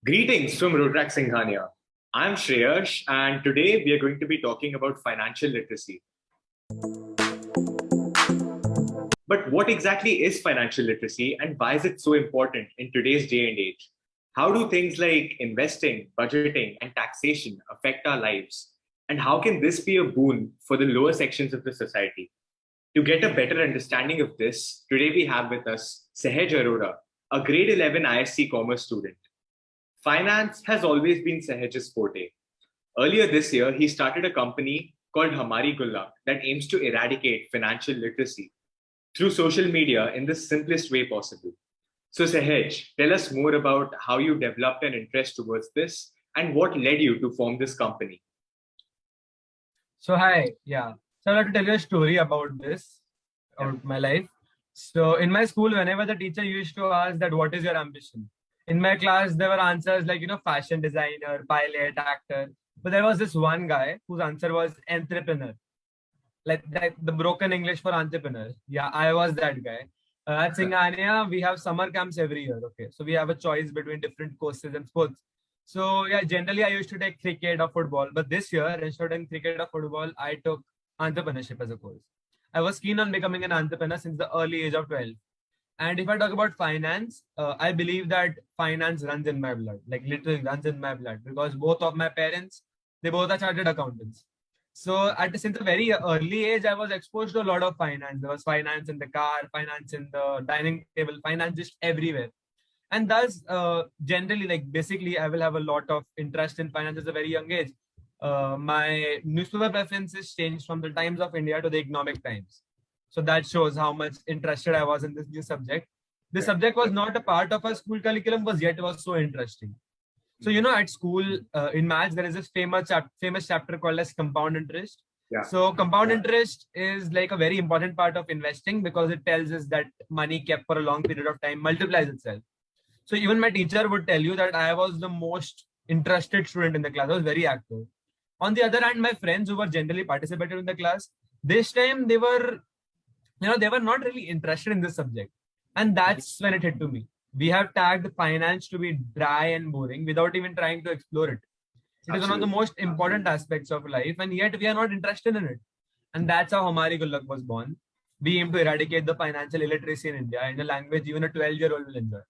Greetings from Rotrak Singhania. I'm Shreyash, and today we are going to be talking about financial literacy. But what exactly is financial literacy and why is it so important in today's day and age? How do things like investing, budgeting, and taxation affect our lives? And how can this be a boon for the lower sections of the society? To get a better understanding of this, today we have with us Sahaj Arora, a grade 11 ISC commerce student. Finance has always been Sahaj's forte. Earlier this year, he started a company called Hamari Gulla that aims to eradicate financial literacy through social media in the simplest way possible. So, Sahaj, tell us more about how you developed an interest towards this and what led you to form this company. So hi, yeah. So I'd like to tell you a story about this, about my life. So in my school, whenever the teacher used to ask that, what is your ambition? In my class, there were answers like, fashion designer, pilot, actor. But there was this one guy whose answer was entrepreneur. Like that, the broken English for entrepreneur. Yeah, I was that guy. At Singhania, we have summer camps every year. Okay. So we have a choice between different courses and sports. So yeah, generally I used to take cricket or football, but this year instead of cricket or football, I took entrepreneurship as a course. I was keen on becoming an entrepreneur since the early age of 12. And if I talk about finance, I believe that finance runs in my blood, like literally runs in my blood, because both of my parents, they both are chartered accountants. So since a very early age, I was exposed to a lot of finance. There was finance in the car, finance in the dining table, finance just everywhere. And thus, generally, like basically, I will have a lot of interest in finance at a very young age. My newspaper preferences changed from the Times of India to the Economic Times. So that shows how much interested I was in this new subject. This subject was not a part of our school curriculum, but yet it was so interesting. So, at school, in maths, there is this famous chapter called as compound interest. Yeah. So compound interest is like a very important part of investing because it tells us that money kept for a long period of time multiplies itself. So even my teacher would tell you that I was the most interested student in the class. I was very active. On the other hand, my friends who were generally participated in the class, this time they were, they were not really interested in this subject. And that's when it hit to me. We have tagged finance to be dry and boring without even trying to explore it. It is one of the most important aspects of life, and yet we are not interested in it. And that's how Hamari Gullak was born. We aim to eradicate the financial illiteracy in India in a language even a 12-year-old will enjoy.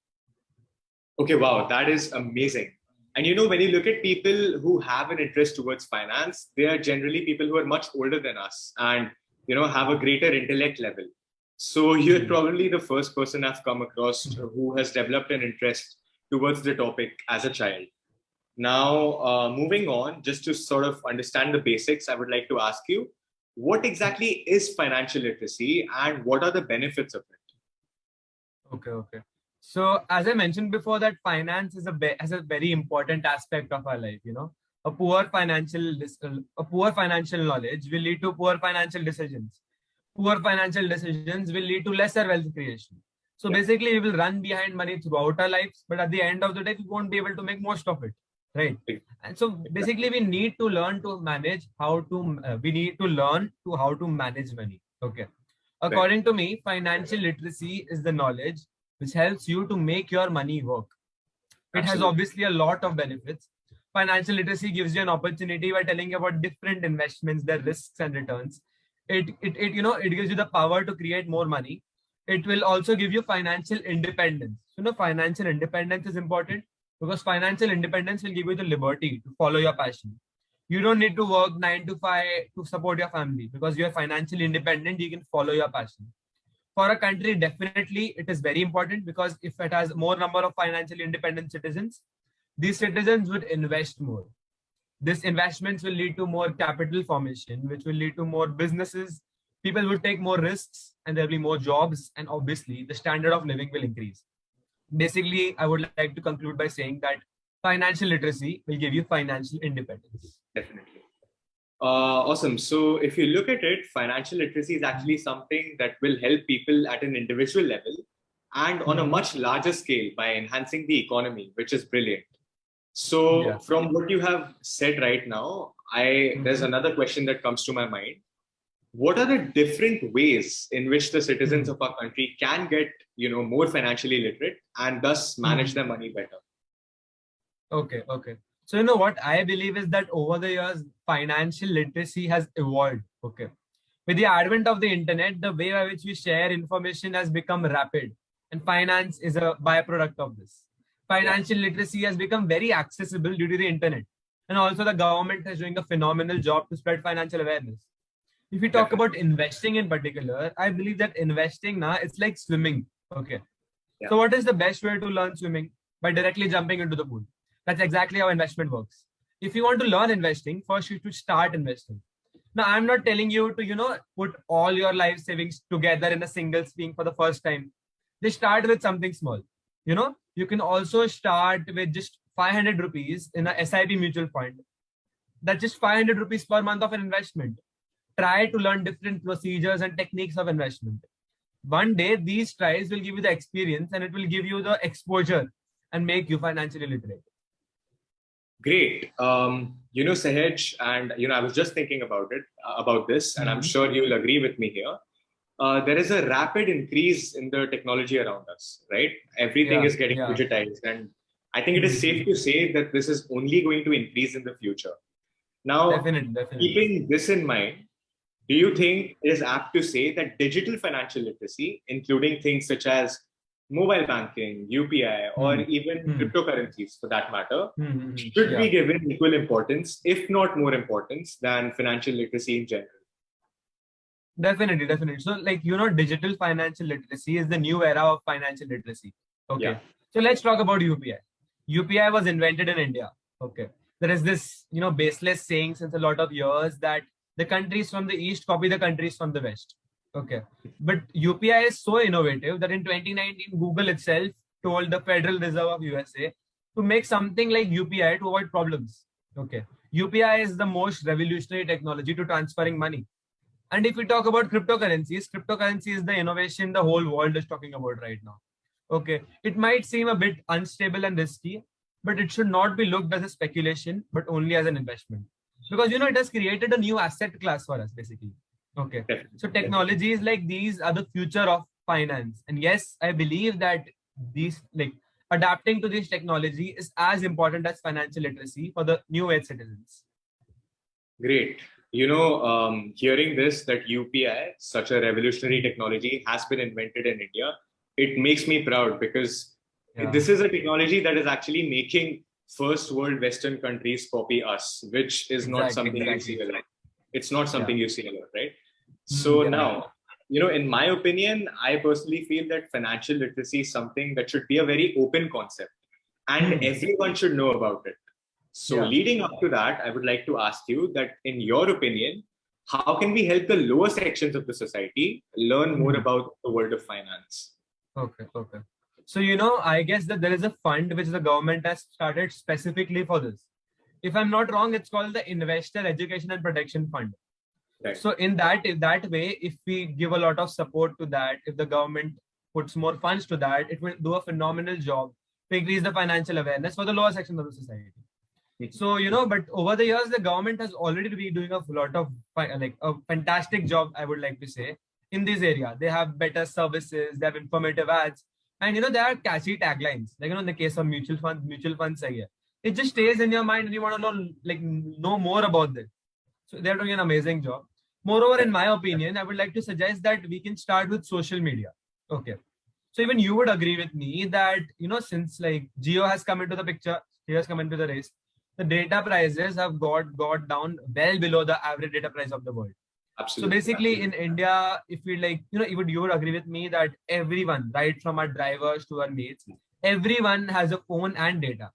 Okay, wow, that is amazing. And when you look at people who have an interest towards finance, they are generally people who are much older than us and have a greater intellect level. So you're probably the first person I've come across who has developed an interest towards the topic as a child. Now, moving on, just to sort of understand the basics, I would like to ask you, what exactly is financial literacy and what are the benefits of it? Okay. So as I mentioned before, that finance is has a very important aspect of our life. A poor financial knowledge will lead to poor financial decisions. Poor financial decisions will lead to lesser wealth creation. So basically, we will run behind money throughout our lives, but at the end of the day, we won't be able to make most of it, right? And so basically, we need to learn to manage how to. We need to learn to how to manage money. Okay. According to me, financial literacy is the knowledge which helps you to make your money work. It has obviously a lot of benefits. Financial literacy gives you an opportunity by telling you about different investments, their risks and returns. It gives you the power to create more money. It will also give you financial independence. Financial independence is important because financial independence will give you the liberty to follow your passion. You don't need to work 9 to 5 to support your family because you're financially independent. You can follow your passion. For a country, definitely it is very important because if it has more number of financially independent citizens, these citizens would invest more. These investments will lead to more capital formation, which will lead to more businesses. People will take more risks and there will be more jobs. And obviously, the standard of living will increase. Basically, I would like to conclude by saying that financial literacy will give you financial independence. Definitely. Awesome. So if you look at it, financial literacy is actually something that will help people at an individual level and on a much larger scale by enhancing the economy, which is brilliant. So from what you have said right now, there's another question that comes to my mind. What are the different ways in which the citizens of our country can get, more financially literate and thus manage their money better? Okay. So, what I believe is that over the years, financial literacy has evolved. Okay. With the advent of the internet, the way by which we share information has become rapid, and finance is a byproduct of this. Yeah, Financial literacy has become very accessible due to the internet. And also, the government is doing a phenomenal job to spread financial awareness. If we talk definitely. about investing in particular, I believe that investing now it's like swimming. Okay. Yeah, So, what is the best way to learn swimming? By directly jumping into the pool. That's exactly how investment works. If you want to learn investing, first you should start investing. Now, I'm not telling you to, put all your life savings together in a single swing for the first time. Just start with something small. You can also start with just 500 rupees in a SIP mutual fund. That's just 500 rupees per month of an investment. Try to learn different procedures and techniques of investment. One day, these tries will give you the experience and it will give you the exposure and make you financially literate. great. Sahej, and I was just thinking about this, and I'm Mhm. sure you'll agree with me here. There is a rapid increase in the technology around us, right? Everything Yeah, is getting yeah. digitized, and I think it is safe Mhm. to say that this is only going to increase in the future. Now, Definitely. keeping this in mind, do you think it is apt to say that digital financial literacy, including things such as mobile banking, UPI, or Hmm. even Hmm. cryptocurrencies for that matter, should be Yeah. given equal importance, if not more importance, than financial literacy in general? Definitely. So, digital financial literacy is the new era of financial literacy. Yeah, Okay. So, let's talk about UPI. UPI was invented in India. Okay. There is this, baseless saying since a lot of years that the countries from the East copy the countries from the West. Okay. But UPI is so innovative that in 2019, Google itself told the Federal Reserve of USA to make something like UPI to avoid problems. Okay. UPI is the most revolutionary technology to transferring money. And if we talk about cryptocurrencies, cryptocurrency is the innovation the whole world is talking about right now. Okay. It might seem a bit unstable and risky, but it should not be looked as a speculation, but only as an investment. Because, it has created a new asset class for us, basically. Okay. definitely, So definitely. technologies like these are the future of finance. And yes, I believe that these, adapting to this technology is as important as financial literacy for the new age citizens. Great. Hearing this, that UPI, such a revolutionary technology, has been invented in India, it makes me proud because Yeah. this is a technology that is actually making first world Western countries copy us, which is not something you see Exactly. a lot. It's not Yeah. something you see a lot, right? So Yeah. now, in my opinion, I personally feel that financial literacy is something that should be a very open concept and Hmm. everyone should know about it. So, Yeah. leading up to that, I would like to ask you that, in your opinion, how can we help the lower sections of the society learn more Hmm. about the world of finance? Okay. So, I guess that there is a fund which the government has started specifically for this. If I'm not wrong, it's called the Investor Education and Protection Fund. Right. So, in that way, if we give a lot of support to that, if the government puts more funds to that, it will do a phenomenal job to increase the financial awareness for the lower section of the society. So, but over the years, the government has already been doing a lot of like a fantastic job, I would like to say, in this area. They have better services, they have informative ads, and they have catchy taglines. Like, in the case of mutual funds, it just stays in your mind and you want to know more about this. So they're doing an amazing job. Moreover, in my opinion, I would like to suggest that we can start with social media. Okay. So even you would agree with me that, since like Geo has come into the picture, Geo has come into the race, the data prices have got down well below the average data price of the world. So Absolutely. basically in India, if we you would agree with me that everyone, right from our drivers to our mates, everyone has a phone and data.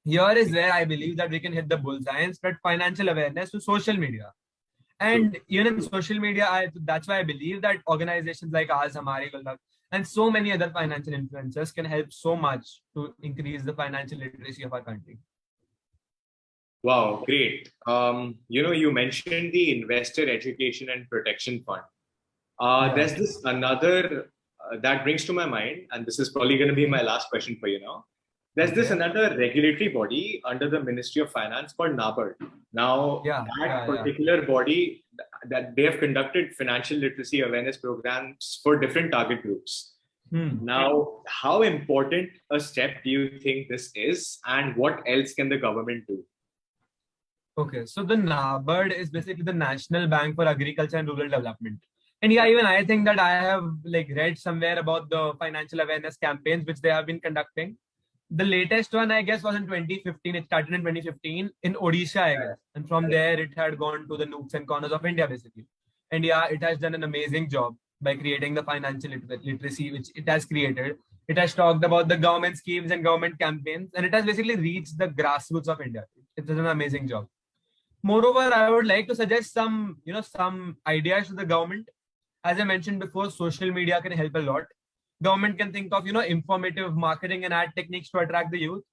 Here is where I believe that we can hit the bullseye and spread financial awareness to social media. True. And even in social media, that's why I believe that organizations like ours, Hamari Gulab, and so many other financial influencers can help so much to increase the financial literacy of our country. Wow, great. You mentioned the Investor Education and Protection Fund. Yeah. There's this another that brings to my mind, and this is probably going to be my last question for you now. There's this Okay. another regulatory body under the Ministry of Finance called NABARD. Now, that Yeah. particular body, that they have conducted financial literacy awareness programs for different target groups. Now, how important a step do you think this is, and what else can the government do? Okay, so the NABARD is basically the National Bank for Agriculture and Rural Development. And yeah, even I think that I have like read somewhere about the financial awareness campaigns which they have been conducting. The latest one, I guess, was in 2015. It started in 2015 in Odisha, I guess. And from there, it had gone to the nooks and corners of India, basically. And yeah, it has done an amazing job by creating the financial literacy which it has created. It has talked about the government schemes and government campaigns, and it has basically reached the grassroots of India. It is an amazing job. Moreover, I would like to suggest some ideas to the government. As I mentioned before, social media can help a lot. Government can think of, informative marketing and ad techniques to attract the youth.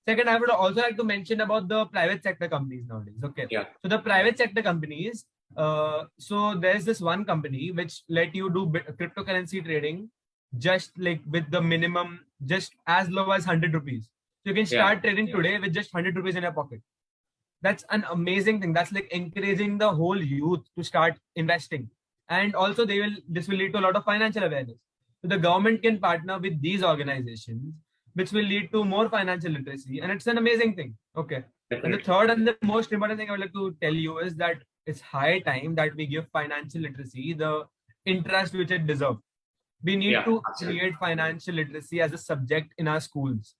Second, I would also like to mention about the private sector companies nowadays. Okay. Yeah. So the private sector companies, so there's this one company which let you do cryptocurrency trading just like with the minimum, just as low as 100 rupees. So you can start trading today with just 100 rupees in your pocket. That's an amazing thing. That's like encouraging the whole youth to start investing. And also this will lead to a lot of financial awareness. So the government can partner with these organizations, which will lead to more financial literacy. And it's an amazing thing. Okay. Definitely. And the third and the most important thing I would like to tell you is that it's high time that we give financial literacy the interest which it deserves. We need to create financial literacy as a subject in our schools.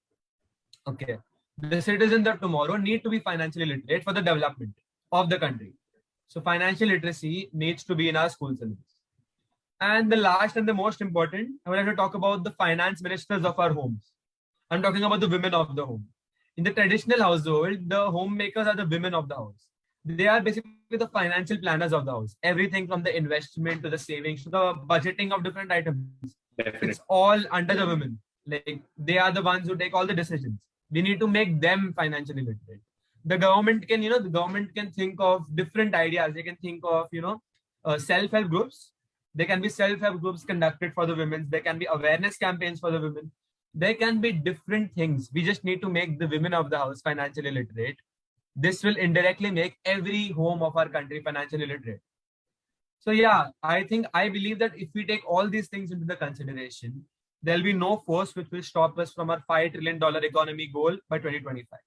Okay. The citizens of tomorrow need to be financially literate for the development of the country. So financial literacy needs to be in our school syllabus. And the last and the most important, I would like to talk about the finance ministers of our homes. I'm talking about the women of the home. In the traditional household, the homemakers are the women of the house. They are basically the financial planners of the house. Everything from the investment to the savings to the budgeting of different items. Definitely. It's all under the women. Like they are the ones who take all the decisions. We need to make them financially literate. The government can think of different ideas. They can think of, self-help groups. There can be self-help groups conducted for the women. There can be awareness campaigns for the women. There can be different things. We just need to make the women of the house financially literate. This will indirectly make every home of our country financially literate. So yeah, I believe that if we take all these things into the consideration, there'll be no force which will stop us from our $5 trillion economy goal by 2025.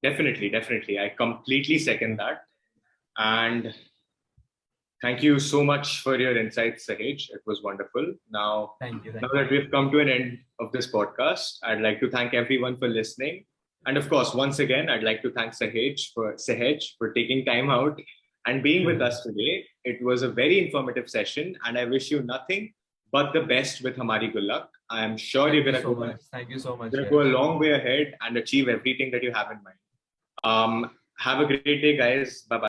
Definitely. I completely second that. And thank you so much for your insights, Sahej. It was wonderful. Now, thank you. Now that we've come to an end of this podcast, I'd like to thank everyone for listening. And of course, once again, I'd like to thank Sahej for taking time out and being with us today. It was a very informative session, and I wish you nothing but the best with Hamari Gullak. I am sure you're going to Thank you so much. Go a long way ahead and achieve everything that you have in mind. Have a great day, guys. Bye-bye.